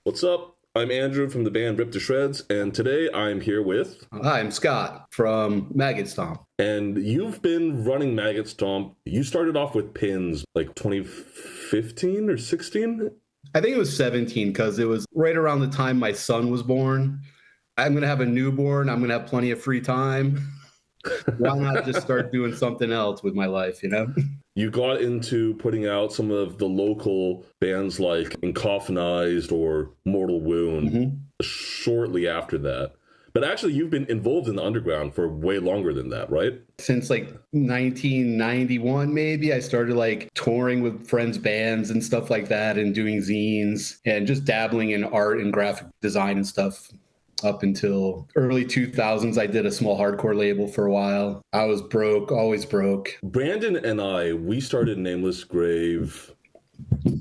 What's up? I'm Andrew from the band Rip to Shreds, and today I'm here with... Hi, I'm Scott from Maggot Stomp. And you've been running Maggot Stomp. You started off with pins like 2015 or 16? I think it was 17 because it was right around the time my son was born. I'm going to have a newborn. I'm going to have plenty of free time. Why not just start doing something else with my life, you know? You got into putting out some of the local bands like Encoffinized or Mortal Wound shortly after that. But actually, you've been involved in the underground for way longer than that, right? Since like 1991, maybe, I started like touring with friends' bands and stuff like that and doing zines and just dabbling in art and graphic design and stuff. Up until early 2000s, I did a small hardcore label for a while. I was broke, always broke. Brandon and we started Nameless Grave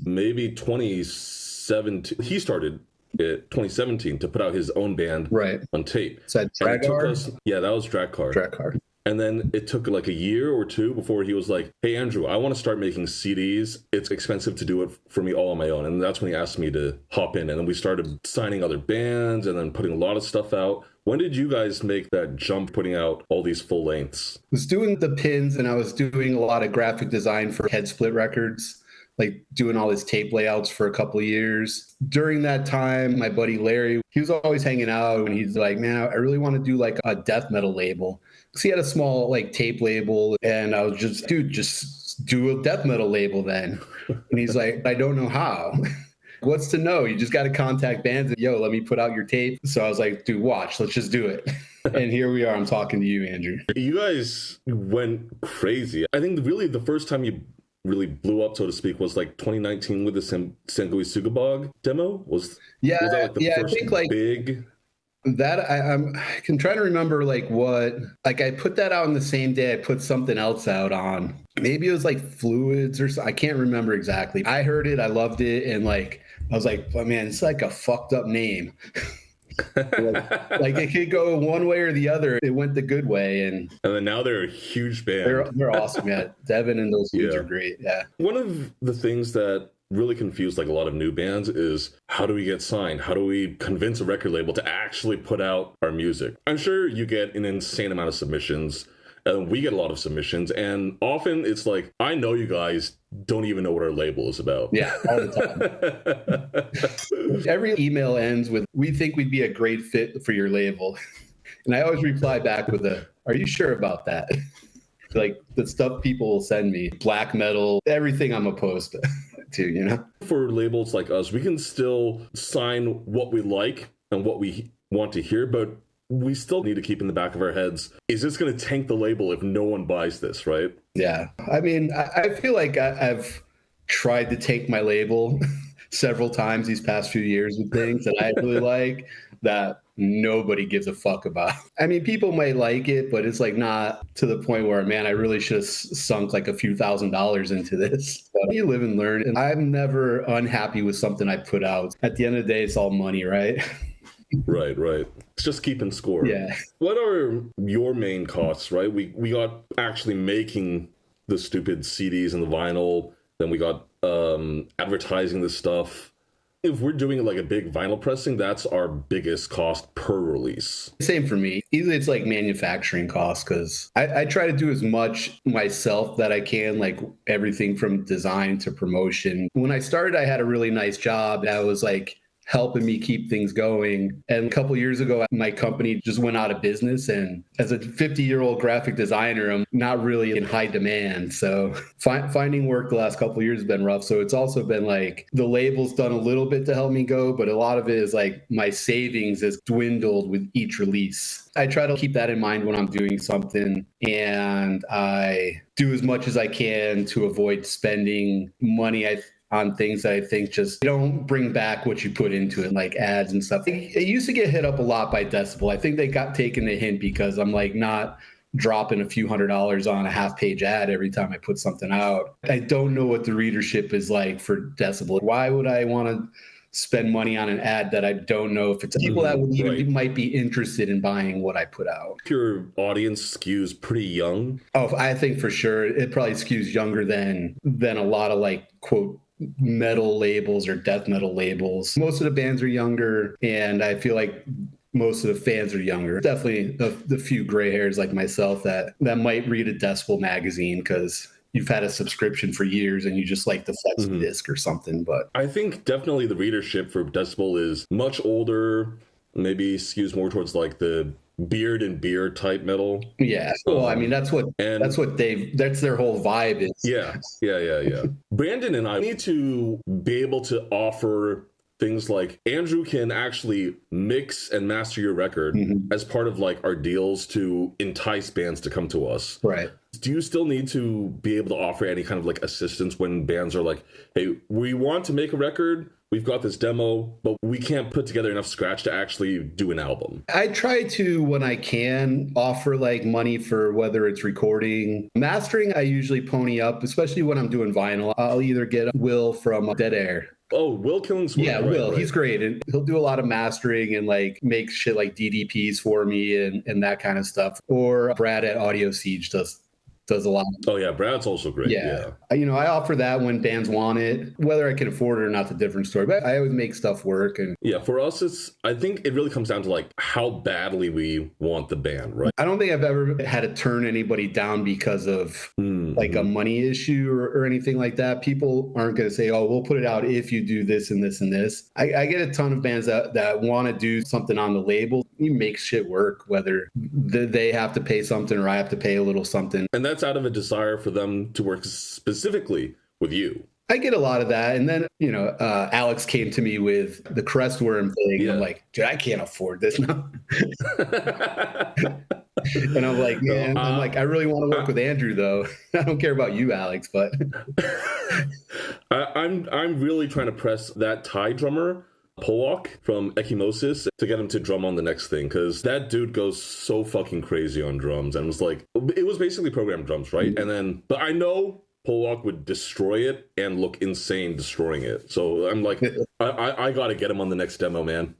maybe 2017. He started it 2017 to put out his own band on tape. Is that Dragar? Yeah, that was Dragar. Dragar. And then it took like a year or two before he was like, hey, Andrew, I want to start making CDs. It's expensive to do it for me all on my own. And that's when he asked me to hop in. And then we started signing other bands and then putting a lot of stuff out. When did you guys make that jump putting out all these full lengths? I was doing the pins and I was doing a lot of graphic design for Head Split Records, like doing all his tape layouts for a couple of years. During that time, my buddy Larry, he was always hanging out and he's like, man, I really want to do like a death metal label. So he had a small like tape label and I was just, dude, just do a death metal label then. And he's like, I don't know how. What's to know? You just got to contact bands and, yo, let me put out your tape. So I was like, dude, watch, let's just do it. And here we are. I'm talking to you, Andrew. You guys went crazy. I think really the first time you really blew up, so to speak, was like 2019 with the Sengui Sugabog demo. Was that like the first I think like big... That I can try to remember like what, like I put that out on the same day I put something else out on. Maybe it was like Fluids or something. I can't remember exactly. I heard it, I loved it, and like I was like, oh man, it's like a fucked up name. like it could go one way or the other. It went the good way, and then now they're a huge band. They're awesome. Yeah, Devin and those dudes are great. Yeah. One of the things that really confused like a lot of new bands is how do we get signed? How do we convince a record label to actually put out our music? I'm sure you get an insane amount of submissions, and we get a lot of submissions, and often it's like, I know you guys don't even know what our label is about. Yeah, all the time. Every email ends with, we think we'd be a great fit for your label. And I always reply back with are you sure about that? Like the stuff people will send me, black metal, everything I'm opposed to, you know? For labels like us, we can still sign what we like and what we want to hear, but we still need to keep in the back of our heads, is this going to tank the label if no one buys this, right? Yeah. I mean, I feel like I've tried to take my label several times these past few years with things that I really like that nobody gives a fuck about. I mean, people might like it, but it's like not to the point where, man, I really should have sunk like a few $1,000s into this. But you live and learn. And I'm never unhappy with something I put out. At the end of the day, it's all money, right? Right. It's just keeping score. Yeah. What are your main costs, right? We got actually making the stupid CDs and the vinyl. Then we got advertising this stuff. If we're doing like a big vinyl pressing, that's our biggest cost per release. Same for me. Usually it's like manufacturing costs because I try to do as much myself that I can, like everything from design to promotion. When I started, I had a really nice job. I was like helping me keep things going. And a couple of years ago, my company just went out of business. And as a 50-year-old graphic designer, I'm not really in high demand. So finding work the last couple of years has been rough. So it's also been like the label's done a little bit to help me go, but a lot of it is like my savings has dwindled with each release. I try to keep that in mind when I'm doing something, and I do as much as I can to avoid spending money on things that I think just don't bring back what you put into it, like ads and stuff. It used to get hit up a lot by Decibel. I think they got taken a hint because I'm like not dropping a few $100s on a half-page ad every time I put something out. I don't know what the readership is like for Decibel. Why would I want to spend money on an ad that I don't know if it's people that would even might be interested in buying what I put out? Your audience skews pretty young. Oh, I think for sure it probably skews younger than a lot of like quote metal labels or death metal labels. Most of the bands are younger, and I feel like most of the fans are younger. Definitely the few gray hairs like myself that might read a Decibel magazine because you've had a subscription for years and you just like the flex disc or something. But I think definitely the readership for Decibel is much older, maybe skews more towards like the beard and beer type metal. Yeah. Well, I mean, that's their whole vibe is. Yeah. Brandon and I need to be able to offer things like Andrew can actually mix and master your record as part of like our deals to entice bands to come to us. Right. Do you still need to be able to offer any kind of like assistance when bands are like, hey, we want to make a record, we've got this demo, but we can't put together enough scratch to actually do an album? I try to, when I can, offer like money for whether it's recording. Mastering, I usually pony up, especially when I'm doing vinyl. I'll either get Will from Dead Air. Oh, Will Killingsworth. Yeah, Will. Right. He's great. And he'll do a lot of mastering and like make shit like DDPs for me and that kind of stuff. Or Brad at Audio Siege does a lot. Oh yeah, Brad's also great. Yeah. I offer that when bands want it. Whether I can afford it or not, a different story. But I always make stuff work. And yeah, for us, I think it really comes down to like how badly we want the band, right? I don't think I've ever had to turn anybody down because of like a money issue or anything like that. People aren't going to say, oh, we'll put it out if you do this and this and this. I get a ton of bands that want to do something on the label. You make shit work, whether they have to pay something or I have to pay a little something. And that's out of a desire for them to work specifically with you. I get a lot of that. And then, Alex came to me with the Crestworm thing. Yeah. I'm like, dude, I can't afford this now. And I'm like, man, I really want to work with Andrew, though. I don't care about you, Alex, but I'm really trying to press that Thai drummer, Polak from Ecchymosis, to get him to drum on the next thing, because that dude goes so fucking crazy on drums. And it was basically programmed drums, right? And then, but I know Polak would destroy it and look insane destroying it. So I'm like, I gotta get him on the next demo, man.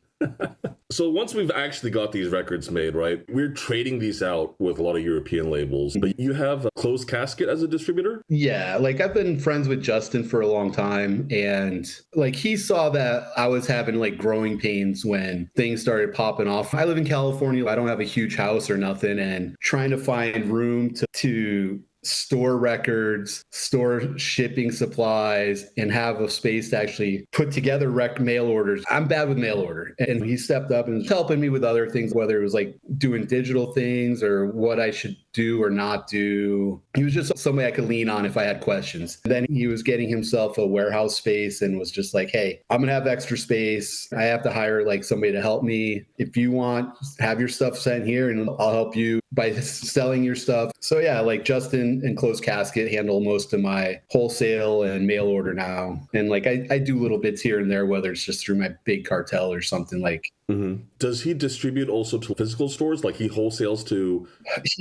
So once we've actually got these records made, right, we're trading these out with a lot of European labels. But you have Closed Casket as a distributor? Yeah, like I've been friends with Justin for a long time, and like he saw that I was having like growing pains when things started popping off. I live in California. I don't have a huge house or nothing, and trying to find room to store records, store shipping supplies, and have a space to actually put together mail orders. I'm bad with mail order. And he stepped up and was helping me with other things, whether it was like doing digital things or what I should do or not do. He was just somebody I could lean on if I had questions. Then he was getting himself a warehouse space and was just like, hey, I'm going to have extra space. I have to hire like somebody to help me. If you want, have your stuff sent here and I'll help you by selling your stuff. So yeah, like Justin and Closed Casket handle most of my wholesale and mail order now. And like I do little bits here and there, whether it's just through my big cartel or something like. Mm-hmm. Does he distribute also to physical stores? Like he wholesales to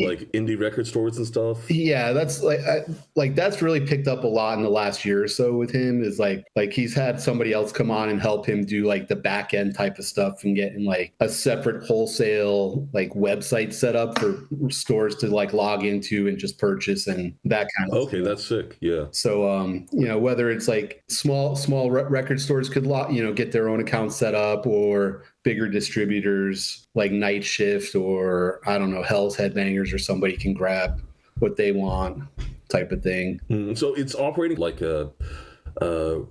like indie record stores and stuff? Yeah, that's like that's really picked up a lot in the last year or so with him, is like he's had somebody else come on and help him do like the back end type of stuff and getting like a separate wholesale like website set up for stores to like log into and just purchase and that kind of stuff. That's sick. Yeah. So whether it's like small record stores could get their own account set up, or bigger distributors like Night Shift or I don't know, Hell's Headbangers, or somebody can grab what they want type of thing. So it's operating like a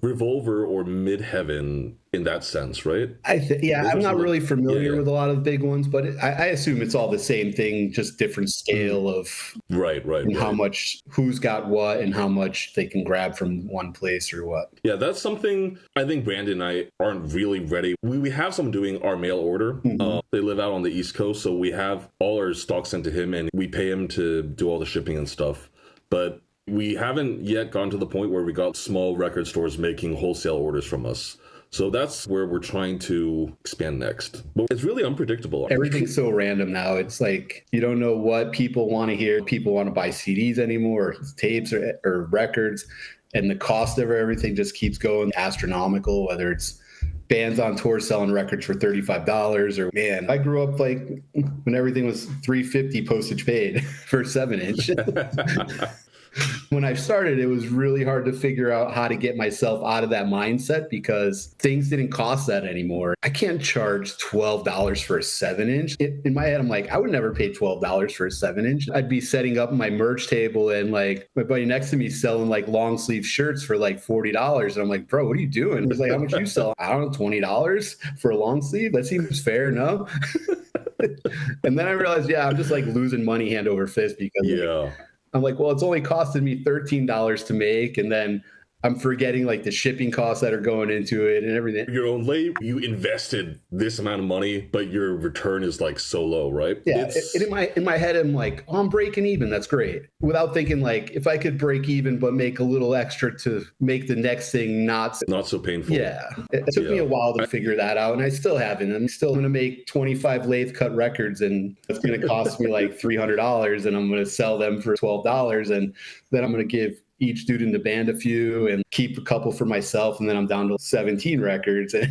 Revolver or Midheaven in that sense, right? I'm not really familiar with a lot of the big ones, but I assume it's all the same thing, just different scale of right. How much, who's got what, and how much they can grab from one place or what. Yeah, that's something I think Brandon and I aren't really ready. We have someone doing our mail order. Mm-hmm. They live out on the East Coast, so we have all our stock sent to him, and we pay him to do all the shipping and stuff. But we haven't yet gone to the point where we got small record stores making wholesale orders from us. So that's where we're trying to expand next. But it's really unpredictable. Everything's so random now. It's like you don't know what people want to hear. People want to buy CDs anymore, or tapes or records. And the cost of everything just keeps going astronomical, whether it's bands on tour selling records for $35 or, man, I grew up like when everything was $3.50 postage paid for a 7-inch. When I started, it was really hard to figure out how to get myself out of that mindset because things didn't cost that anymore. I can't charge $12 for a 7 inch. In my head, I'm like, I would never pay $12 for a 7 inch. I'd be setting up my merch table and like my buddy next to me selling like long sleeve shirts for like $40. And I'm like, bro, what are you doing? He's like, how much you sell? I don't know, $20 for a long sleeve? That seems fair, no? And then I realized, yeah, I'm just like losing money hand over fist because Yeah. I'm like, well, it's only costed me $13 to make. And then I'm forgetting like the shipping costs that are going into it and everything. Your own labor, you invested this amount of money, but your return is like so low, right? Yeah. In my head, I'm like, oh, I'm breaking even. That's great. Without thinking like, if I could break even, but make a little extra to make the next thing not so painful. Yeah. It took me a while to figure that out. And I still haven't. I'm still going to make 25 lathe cut records and it's going to cost me like $300 and I'm going to sell them for $12. And then I'm going to give each dude in the band a few and keep a couple for myself. And then I'm down to 17 records. And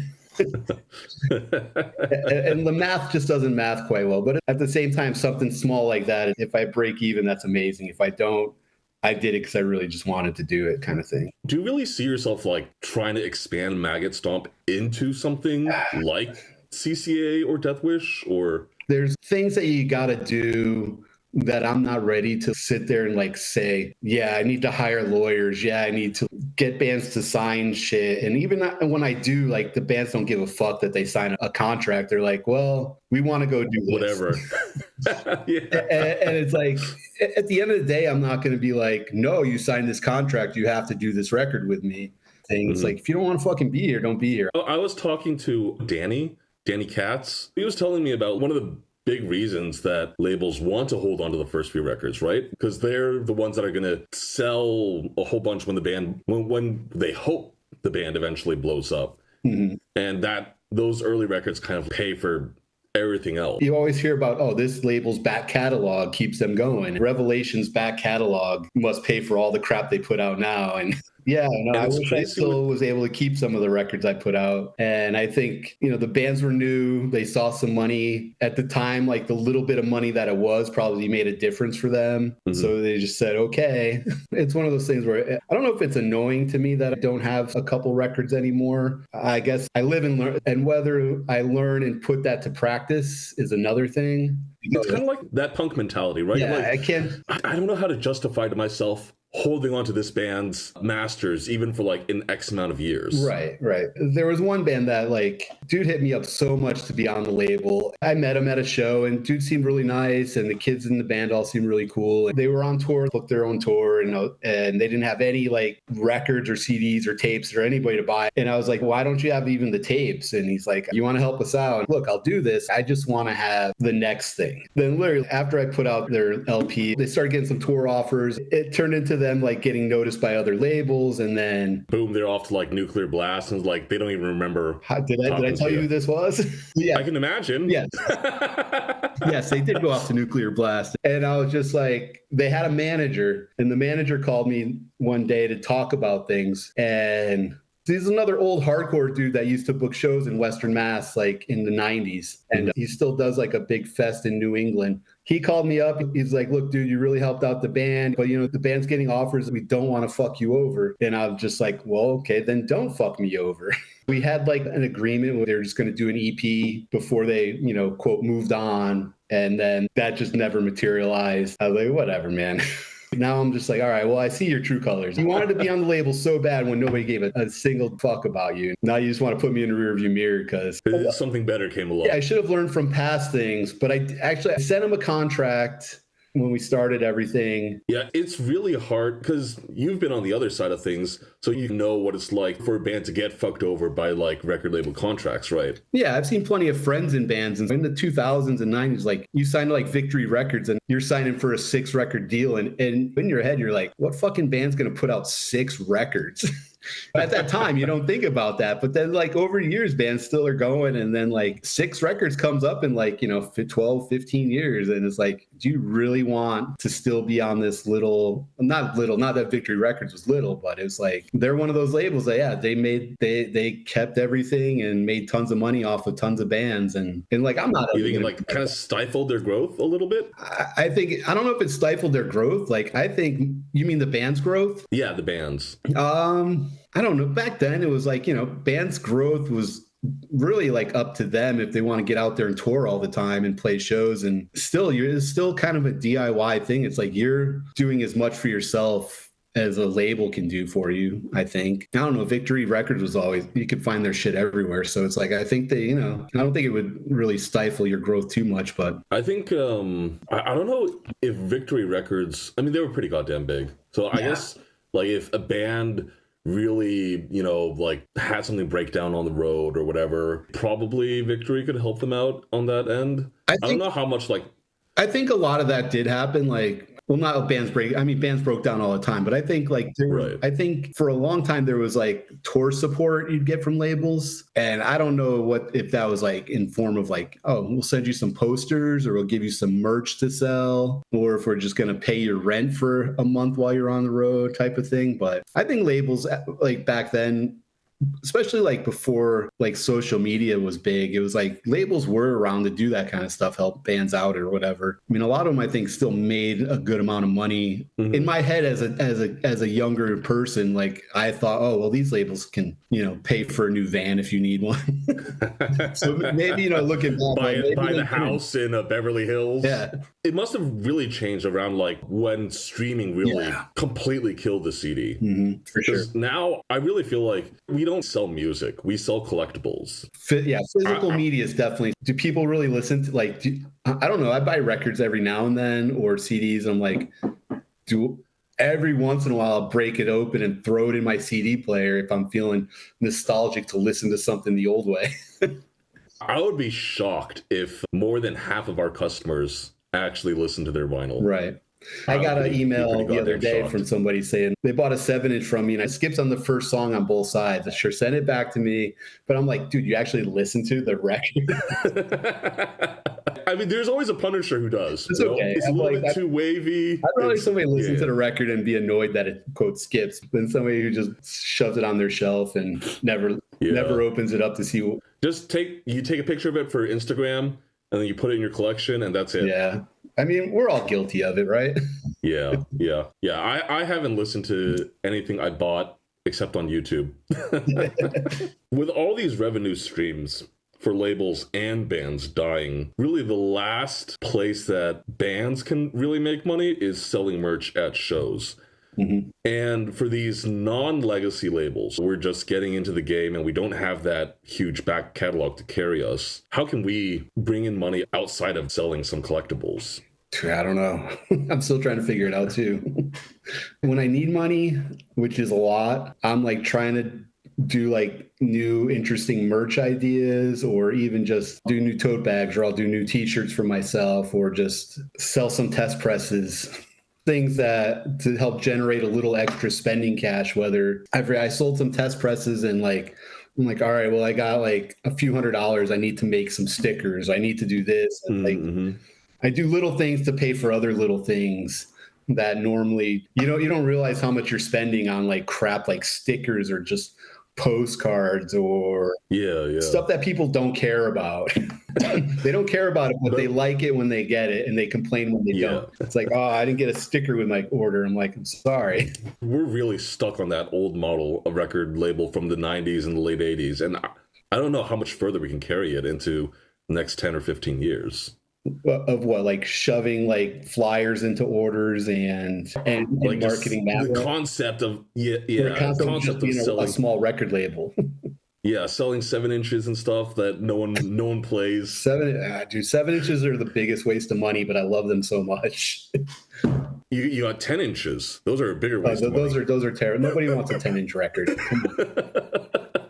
the math just doesn't math quite well. But at the same time, something small like that, if I break even, that's amazing. If I don't, I did it because I really just wanted to do it kind of thing. Do you really see yourself like trying to expand Maggot Stomp into something like CCA or Death Wish? Or there's things that you got to do that I'm not ready to sit there and like say, yeah, I need to hire lawyers. Yeah, I need to get bands to sign shit. And even when I do, like the bands don't give a fuck that they sign a contract. They're like, well, we want to go do this. Whatever. Yeah. And it's like, at the end of the day, I'm not going to be like, no, you signed this contract. You have to do this record with me. It's like, if you don't want to fucking be here, don't be here. I was talking to Danny Katz. He was telling me about one of the big reasons that labels want to hold on to the first few records, right? Because they're the ones that are going to sell a whole bunch when they hope the band eventually blows up. Mm-hmm. And that those early records kind of pay for everything else. You always hear about, oh, this label's back catalog keeps them going. Revelation's back catalog must pay for all the crap they put out now. And yeah, no, I wish I still was able to keep some of the records I put out. And I think, the bands were new. They saw some money at the time, like the little bit of money that it was probably made a difference for them. Mm-hmm. So they just said, okay. It's one of those things where I don't know if it's annoying to me that I don't have a couple records anymore. I guess I live and learn, and whether I learn and put that to practice is another thing. It's kind of like that punk mentality, right? Yeah, like, I don't know how to justify to myself holding on to this band's masters even for like an X amount of years. Right. There was one band that like dude hit me up so much to be on the label. I met him at a show and dude seemed really nice and the kids in the band all seemed really cool. They were on tour, booked their own tour, and they didn't have any like records or CDs or tapes or anybody to buy. And I was like, why don't you have even the tapes? And he's like, you want to help us out? Look, I'll do this. I just want to have the next thing. Then literally after I put out their LP, they started getting some tour offers. It turned into them like getting noticed by other labels, and then boom, they're off to like Nuclear Blast, and like they don't even remember. Did I tell you who this was? Yeah, I can imagine. Yes. Yes, they did go off to Nuclear Blast, and I was just like, they had a manager, and the manager called me one day to talk about things, and he's another old hardcore dude that used to book shows in Western Mass, like in the 90s. And he still does like a big fest in New England. He called me up. He's like, look, dude, you really helped out the band, but the band's getting offers. We don't want to fuck you over. And I'm just like, well, okay, then don't fuck me over. We had like an agreement where they were just going to do an EP before they, quote, moved on. And then that just never materialized. I was like, whatever, man. Now I'm just like, all right, well, I see your true colors. You wanted to be on the label so bad when nobody gave a single fuck about you. Now you just want to put me in the rearview mirror because something better came along. Yeah, I should have learned from past things, but I sent him a contract when we started everything. Yeah, it's really hard because you've been on the other side of things, so you know what it's like for a band to get fucked over by like record label contracts, right? Yeah, I've seen plenty of friends in bands in the 2000s and 90s, like you signed like Victory Records and you're signing for a 6-record deal, and in your head you're like, what fucking band's gonna put out 6 records? At that time, you don't think about that. But then like over years, bands still are going. And then like 6 records comes up in like, 12, 15 years. And it's like, do you really want to still be on this not that Victory Records was little, but it's like, they're one of those labels that, yeah, they kept everything and made tons of money off of tons of bands. And like, I'm not. You think it like kind of stifled their growth a little bit? I think, I don't know if it stifled their growth. Like, I think You mean the band's growth? Yeah, the bands. I don't know. Back then, it was like, bands' growth was really like up to them if they want to get out there and tour all the time and play shows. And still, it's still kind of a DIY thing. It's like you're doing as much for yourself as a label can do for you, I think. I don't know. Victory Records was always, you could find their shit everywhere. So it's like, I think they, I don't think it would really stifle your growth too much, but I think, I don't know if Victory Records, I mean, they were pretty goddamn big. So I guess, like, if a band really, like, had something break down on the road or whatever, probably Victory could help them out on that end. I don't know how much, like... I think a lot of that did happen, like... Well, not bands break. I mean, bands broke down all the time, but I think I think for a long time there was like tour support you'd get from labels, and I don't know if that was like in form of like, oh, we'll send you some posters or we'll give you some merch to sell, or if we're just gonna pay your rent for a month while you're on the road type of thing. But I think labels like back then, especially like before like social media was big, it was like labels were around to do that kind of stuff, help bands out or whatever. I mean, a lot of them I think still made a good amount of money. In my head as a younger person, like I thought, oh well, these labels can pay for a new van if you need one. So maybe looking back, buy the house in Beverly Hills. Yeah, it must have really changed around like when streaming really completely killed the CD. For sure. Now I really feel like we don't sell music, we sell collectibles. Physical media is definitely... Do people really listen to like... I don't know. I buy records every now and then or CDs. I'm like, every once in a while I'll break it open and throw it in my CD player if I'm feeling nostalgic to listen to something the old way. I would be shocked if more than half of our customers actually listen to their vinyl. Right. I got an email the other day from somebody saying they bought a 7-inch from me and I skipped on the first song on both sides. I sure sent it back to me, but I'm like, dude, you actually listen to the record? I mean, there's always a Punisher who does. It's okay. It's a little bit too wavy. I'd rather somebody listen to the record and be annoyed that it, quote, skips than somebody who just shoves it on their shelf and never opens it up to see. Just take a picture of it for Instagram and then you put it in your collection and that's it. Yeah. I mean, we're all guilty of it, right? Yeah. I haven't listened to anything I bought except on YouTube. With all these revenue streams for labels and bands dying, really the last place that bands can really make money is selling merch at shows. And for these non-legacy labels, we're just getting into the game and we don't have that huge back catalog to carry us. How can we bring in money outside of selling some collectibles? I don't know. I'm still trying to figure it out too. When I need money, which is a lot, I'm like trying to do like new interesting merch ideas, or even just do new tote bags, or I'll do new t-shirts for myself, or just sell some test presses. Things that to help generate a little extra spending cash. Whether I sold some test presses and like, I'm like, all right, well, I got like a few $100s. I need to make some stickers. I need to do this. And like, I do little things to pay for other little things that normally, you don't realize how much you're spending on like crap, like stickers or just postcards or stuff that people don't care about. They don't care about it, but they like it when they get it and they complain when they don't. It's like, oh, I didn't get a sticker with my order. I'm like, I'm sorry. We're really stuck on that old model of record label from the 90s and the late 80s. And I don't know how much further we can carry it into the next 10 or 15 years. Of what, like shoving like flyers into orders and like marketing that the concept of the concept of selling a small record label. Selling 7 inches and stuff that no one plays. 7 inches are the biggest waste of money, but I love them so much. You got 10 inches. Those are a bigger waste of money. Those are terrible. Nobody wants a 10-inch record.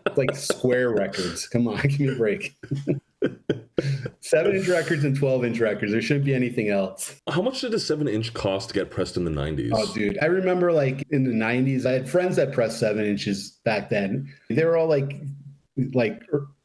It's like square records. Come on, give me a break. 7-inch records and 12-inch records. There shouldn't be anything else. How much did a 7-inch cost to get pressed in the 90s? Oh, dude. I remember like in the 90s, I had friends that pressed 7 inches back then. They were all like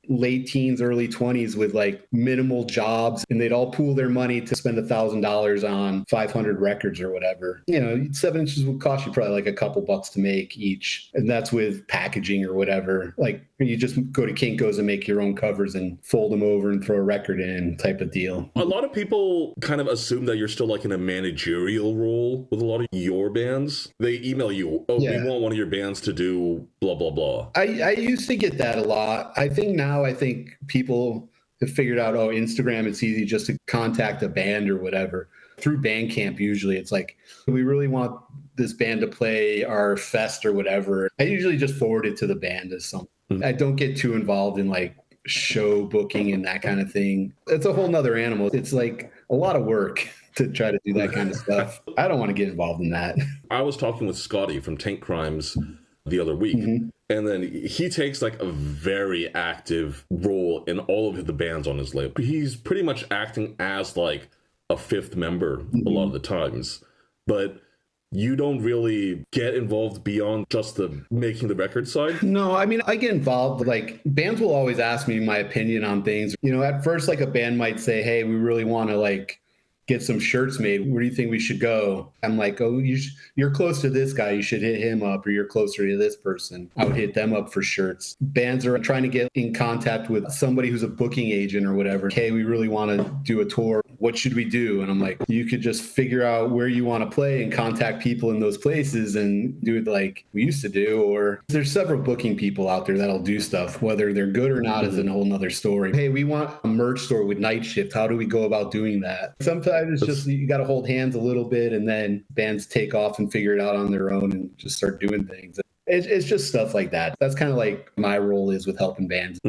late teens, early 20s with like minimal jobs, and they'd all pool their money to spend $1,000 on 500 records or whatever. 7 inches would cost you probably like a couple bucks to make each. And that's with packaging or whatever. Like you just go to Kinko's and make your own covers and fold them over and throw a record in type of deal. A lot of people kind of assume that you're still like in a managerial role with a lot of your bands. They email you, we want one of your bands to do blah, blah, blah. I used to get that a lot. I think people have figured out, Instagram, it's easy just to contact a band or whatever. Through Bandcamp, usually it's like, we really want this band to play our fest or whatever. I usually just forward it to the band as something. I don't get too involved in like show booking and that kind of thing. It's a whole nother animal. It's like a lot of work to try to do that kind of stuff. I don't want to get involved in that. I was talking with Scotty from Tank Crimes the other week, and then he takes like a very active role in all of the bands on his label. He's pretty much acting as like a fifth member a lot of the times, but you don't really get involved beyond just the making the record side? No, I mean, I get involved. Like, bands will always ask me my opinion on things. At first, like, a band might say, hey, we really want to, like, get some shirts made. Where do you think we should go? I'm like, you're close to this guy. You should hit him up, or you're closer to this person. I would hit them up for shirts. Bands are trying to get in contact with somebody who's a booking agent or whatever. Hey, we really want to do a tour. What should we do? And I'm like, you could just figure out where you want to play and contact people in those places and do it like we used to do. Or there's several booking people out there that'll do stuff. Whether they're good or not is a whole nother story. Hey, we want a merch store with Night Shift. How do we go about doing that? Sometimes it's just you got to hold hands a little bit, and then bands take off and figure it out on their own and just start doing things. It's just stuff like that. That's kind of like my role is with helping bands.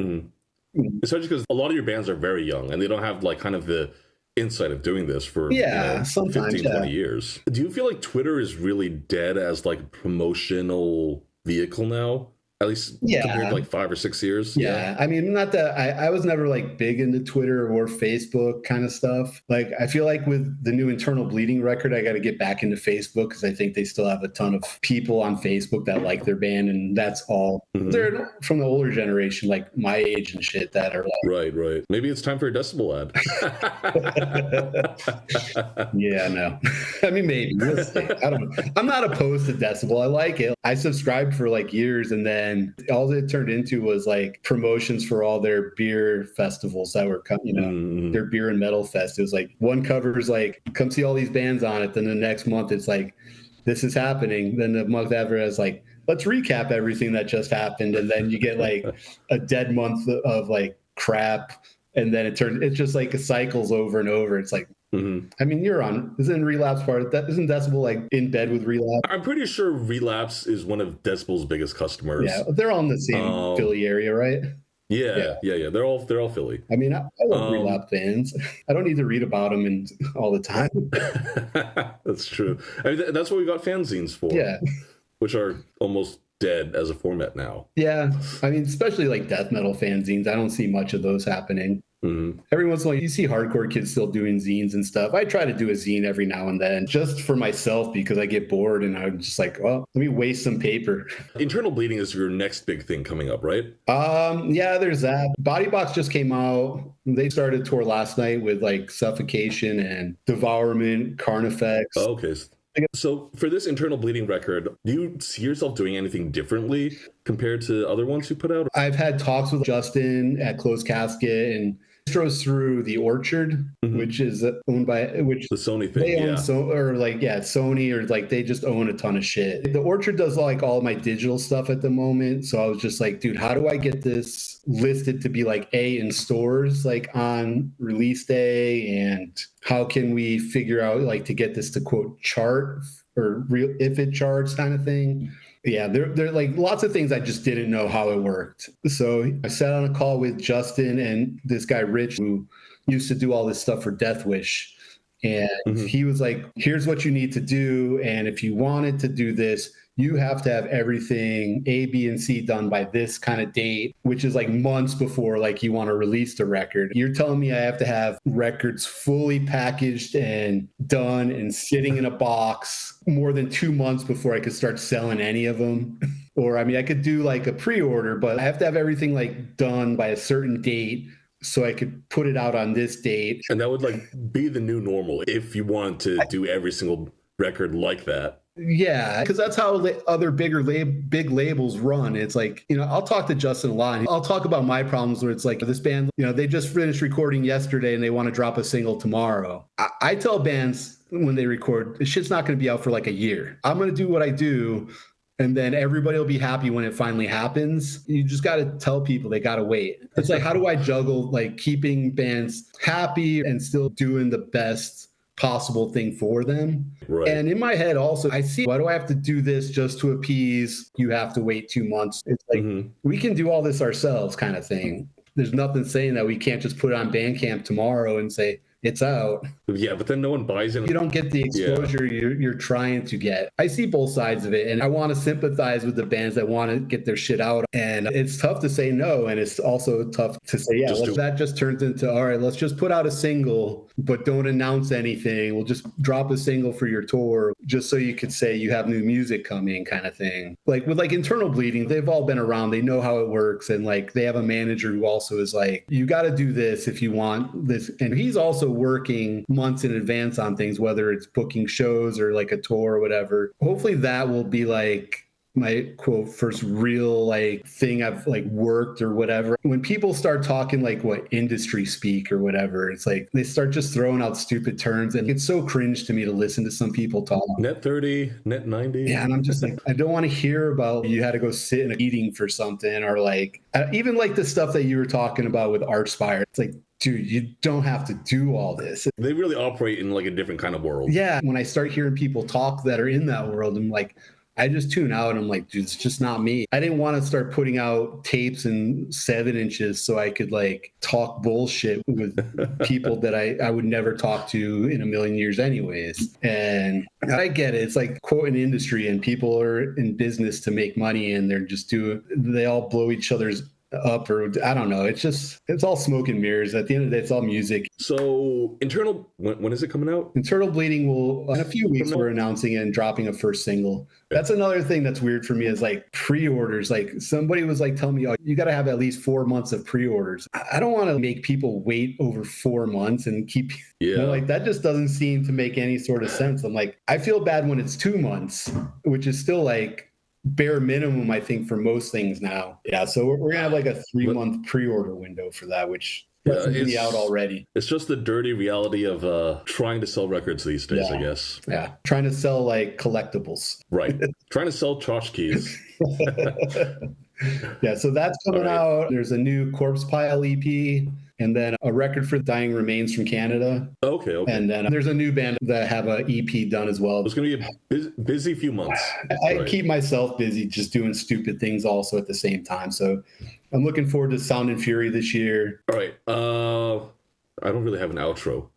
Especially because a lot of your bands are very young and they don't have like kind of the insight of doing this for 20 years. Do you feel like Twitter is really dead as like a promotional vehicle now? At least compared to like 5 or 6 years. Yeah. I mean, not that I was never like big into Twitter or Facebook kind of stuff. Like, I feel like with the new Internal Bleeding record, I got to get back into Facebook because I think they still have a ton of people on Facebook that like their band, and that's all. They're from the older generation, like my age and shit, that are like, right. Maybe it's time for a Decibel ad. Yeah, no. I mean, maybe. I don't know. I'm not opposed to Decibel. I like it. I subscribed for like years, and then all it turned into was like promotions for all their beer festivals that were coming, their beer and metal fest. It was like one cover is like, come see all these bands on it. Then the next month it's like, this is happening. Then the month after it's like, let's recap everything that just happened. And then you get like a dead month of like crap. And then it's just like cycles over and over. It's like, I mean, isn't Relapse part of that? Isn't Decibel like in bed with Relapse? I'm pretty sure Relapse is one of Decibel's biggest customers. Yeah, they're all in the same Philly area, right? Yeah. They're all Philly. I mean, I love Relapse fans. I don't need to read about them all the time. That's true. I mean, that's what we got fanzines for. Yeah, which are almost dead as a format now. Yeah, I mean, especially like death metal fanzines. I don't see much of those happening. Every once in a while, you see hardcore kids still doing zines and stuff. I try to do a zine every now and then just for myself because I get bored and I'm just like, well, let me waste some paper. Internal Bleeding is your next big thing coming up, right? Yeah, there's that. Body Box just came out. They started a tour last night with like Suffocation and Devourment, Carnifex. Oh, okay. So for this Internal Bleeding record, do you see yourself doing anything differently compared to other ones you put out? I've had talks with Justin at Closed Casket and distros through the Orchard, which is owned by the Sony thing. They own Sony, or like they just own a ton of shit. The Orchard does like all my digital stuff at the moment. So I was just like, dude, how do I get this listed to be like in stores like on release day, and how can we figure out like to get this to quote chart or real if it charts kind of thing. Yeah, there are like lots of things I just didn't know how it worked. So I sat on a call with Justin and this guy, Rich, who used to do all this stuff for Death Wish. And he was like, here's what you need to do. And if you wanted to do this, you have to have everything A, B, and C done by this kind of date, which is like months before like you want to release the record. You're telling me I have to have records fully packaged and done and sitting in a box more than 2 months before I could start selling any of them. Or, I mean, I could do like a pre-order, but I have to have everything like done by a certain date so I could put it out on this date. And that would like be the new normal if you want to do every single record like that. Yeah, because that's how other big labels run. It's like, I'll talk to Justin a lot. And I'll talk about my problems where it's like this band, they just finished recording yesterday and they want to drop a single tomorrow. I tell bands when they record, this shit's not going to be out for like a year. I'm going to do what I do. And then everybody will be happy when it finally happens. You just got to tell people they got to wait. It's like, how do I juggle like keeping bands happy and still doing the best possible thing for them? Right. And in my head also, I see, why do I have to do this just to appease? You have to wait 2 months. It's like, we can do all this ourselves kind of thing. There's nothing saying that we can't just put it on Bandcamp tomorrow and say, it's out. Yeah, but then no one buys it. You don't get the exposure you're trying to get. I see both sides of it, and I want to sympathize with the bands that want to get their shit out. And it's tough to say no, and it's also tough to say, yeah, that just turns into, all right, let's just put out a single, but don't announce anything. We'll just drop a single for your tour, just so you could say you have new music coming kind of thing. Like with like Internal Bleeding, they've all been around. They know how it works. And like they have a manager who also is like, you got to do this if you want this. And he's also working months in advance on things, whether it's booking shows or like a tour or whatever. Hopefully that will be like my quote first real like thing I've like worked or whatever. When people start talking like what industry speak or whatever, it's like they start just throwing out stupid terms, and it's so cringe to me to listen to some people talk. Net 30, net 90. Yeah, and I'm just like, I don't want to hear about you had to go sit in a meeting for something, or like even like the stuff that you were talking about with Archspire. It's like, dude, you don't have to do all this. They really operate in like a different kind of world. Yeah, when I start hearing people talk that are in that world, I'm like, I just tune out and I'm like, dude, it's just not me. I didn't want to start putting out tapes in 7 inches so I could like talk bullshit with people that I would never talk to in a million years anyways. And I get it. It's like quote an industry, and people are in business to make money, and they all blow each other's up, or I don't know. It's all smoke and mirrors. At the end of the day, it's all music. So Internal, when is it coming out? Internal Bleeding will, in a few weeks, we're announcing it and dropping a first single. That's another thing that's weird for me is like pre-orders. Like somebody was like telling me, oh, you got to have at least 4 months of pre-orders. I don't want to make people wait over 4 months and keep, like that just doesn't seem to make any sort of sense. I'm like, I feel bad when it's 2 months, which is still like bare minimum, I think, for most things now. Yeah, so we're gonna have like a 3-month pre-order window for that, which is out already. It's just the dirty reality of trying to sell records these days, I guess. Yeah, trying to sell like collectibles. Right, trying to sell tchotchkes. Yeah, so that's coming out. There's a new Corpse Pile EP, and then a record for Dying Remains from Canada. Okay. And then there's a new band that have an EP done as well. It's going to be a busy few months. I keep myself busy just doing stupid things also at the same time. So I'm looking forward to Sound and Fury this year. All right. I don't really have an outro.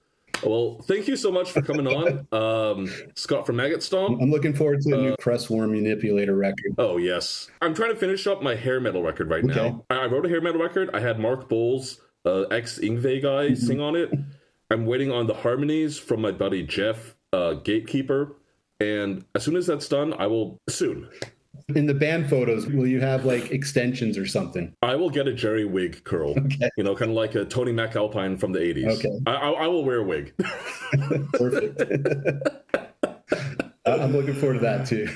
Well, thank you so much for coming on. Scott from Maggot Stomp. I'm looking forward to a new Crestworm Manipulator record. Oh, yes. I'm trying to finish up my hair metal record right now. I wrote a hair metal record. I had Mark Bowles, ex-Ingve guy, sing on it. I'm waiting on the harmonies from my buddy Jeff, Gatekeeper. And as soon as that's done, I will soon. In the band photos, will you have like extensions or something? I will get a Jerry wig curl. Okay. You know, kind of like a Tony McAlpine from the 80s. Okay. I will wear a wig. Perfect. I'm looking forward to that too.